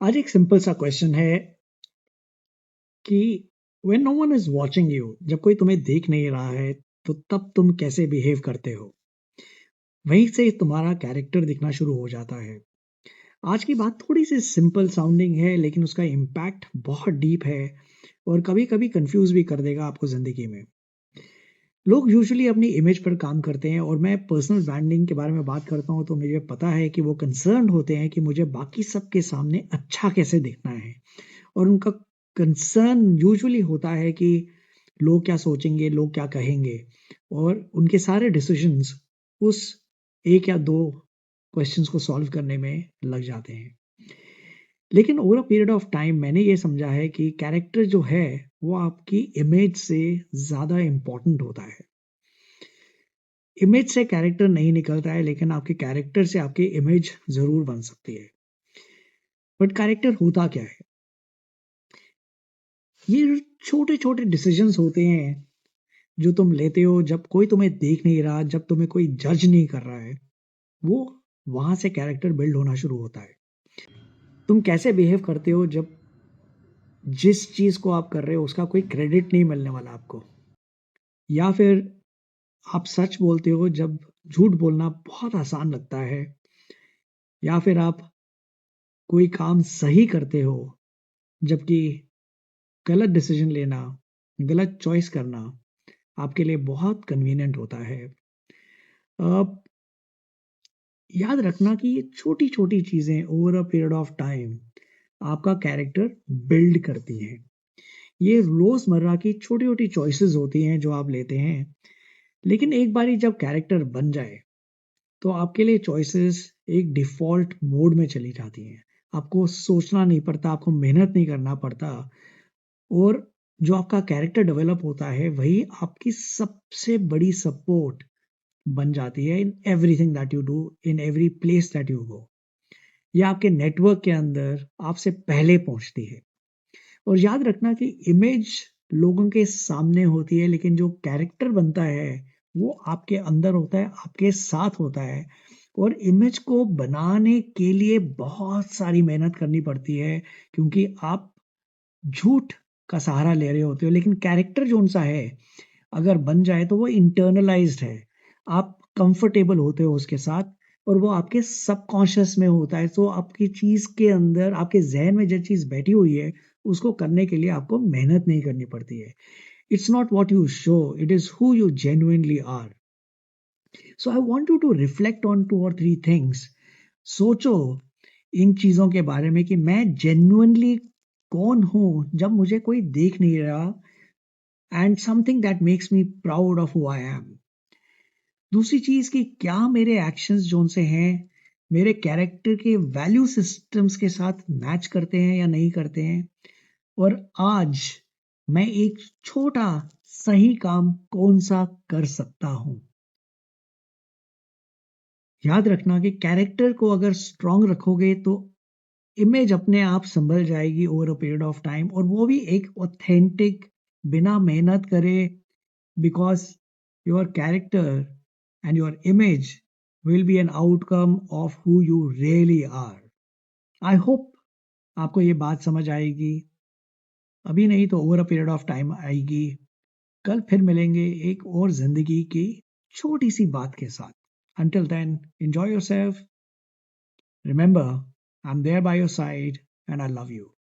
आज एक सिंपल सा क्वेश्चन है कि when no one is watching you, जब कोई तुम्हें देख नहीं रहा है, तो तब तुम कैसे बिहेव करते हो? वहीं से तुम्हारा कैरेक्टर दिखना शुरू हो जाता है। आज की बात थोड़ी सी सिंपल साउंडिंग है, लेकिन उसका इम्पैक्ट बहुत डीप है और कभी-कभी कंफ्यूज भी कर देगा आपको ज़िंदगी में। लोग यूजुअली अपनी इमेज पर काम करते हैं और मैं पर्सनल ब्रांडिंग के बारे में बात करता हूँ, तो मुझे पता है कि वो कंसर्न्ड होते हैं कि मुझे बाकी सबके सामने अच्छा कैसे दिखना है। और उनका कंसर्न यूजुअली होता है कि लोग क्या सोचेंगे, लोग क्या कहेंगे, और उनके सारे डिसीजंस उस 1 या 2 क्वेश्चंस को सॉल्व करने में लग जाते हैं। लेकिन over a period of time मैंने ये समझा है कि कैरेक्टर जो है, वो आपकी इमेज से ज़्यादा इम्पोर्टेंट होता है। इमेज से कैरेक्टर नहीं निकलता है, लेकिन आपके कैरेक्टर से आपकी इमेज ज़रूर बन सकती है। बट कैरेक्टर होता क्या है? ये छोटे-छोटे डिसीजंस होते हैं जो तुम लेते हो जब कोई तुम्हें देख नहीं रहा, जब तुम्हें कोई जज नहीं कर रहा है, वो वहाँ से कैरेक्टर बिल्ड होना शुरू होता है। तुम कैसे बिहेव करते हो जब जिस चीज़ को आप कर रहे हो उसका कोई क्रेडिट नहीं मिलने वाला आपको? या फिर आप सच बोलते हो जब झूठ बोलना बहुत आसान लगता है? या फिर आप कोई काम सही करते हो जबकि गलत डिसीजन लेना, गलत चॉइस करना आपके लिए बहुत कन्वीनिएंट होता है? अ, याद रखना कि ये छोटी-छोटी चीज़ें over a period of time आपका कैरेक्टर बिल्ड करती हैं। ये रोज़मर्रा की छोटी-छोटी चॉइसेस होती हैं जो आप लेते हैं, लेकिन एक बारी जब कैरेक्टर बन जाए, तो आपके लिए चॉइसेस एक डिफ़ॉल्ट मोड में चली जाती हैं। आपको सोचना नहीं पड़ता, आपको मेहनत नहीं करना पड़ता, और जो आपका कैरेक्टर डेवलप होता है, वही आपकी सबसे बड़ी सपोर्ट बन जाती है in everything that you do, in every place that you go. ये आपके नेटवर्क के अंदर आपसे पहले पहुंचती है। और याद रखना कि इमेज लोगों के सामने होती है, लेकिन जो कैरेक्टर बनता है वो आपके अंदर होता है, आपके साथ होता है। और इमेज को बनाने के लिए बहुत सारी मेहनत करनी पड़ती है, क्योंकि आप झूठ का सहारा ले रहे होते हो, लेकिन कैरेक्टर जो उनसा है, अगर बन जाए तो वो इंटरनलाइज्ड है। आप कंफर्टेबल होते हो उसके साथ, और वो आपके सबकॉन्शियस में होता है। तो आपकी चीज़ के अंदर, आपके ज़हन में जो चीज़ बैठी हुई है, उसको करने के लिए आपको मेहनत नहीं करनी पड़ती है। It's not what you show, it is who you genuinely are. So I want you to reflect on 2 और 3 थिंग्स। सोचो इन चीज़ों के बारे में कि मैं जेन्युइनली कौन हूँ जब मुझे कोई देख नहीं रहा, and something that makes me proud of who I am. दूसरी चीज़ कि क्या मेरे एक्शंस जो उनसे हैं, मेरे कैरेक्टर के वैल्यू सिस्टम्स के साथ मैच करते हैं या नहीं करते हैं? और आज मैं एक छोटा सही काम कौन-सा कर सकता हूँ? याद रखना कि कैरेक्टर को अगर स्ट्रॉन्ग रखोगे तो इमेज अपने आप सँभल जाएगी over a period of time, और वो भी एक ऑथेंटिक, बिना मेहनत करे, because your character and your image will be an outcome of who you really are. I hope आपको ये बात समझ आएगी। अभी नहीं तो over a period of time आएगी। कल फिर मिलेंगे एक और ज़िंदगी की छोटी सी बात के साथ। Until then, enjoy yourself. Remember, I'm there by your side and I love you.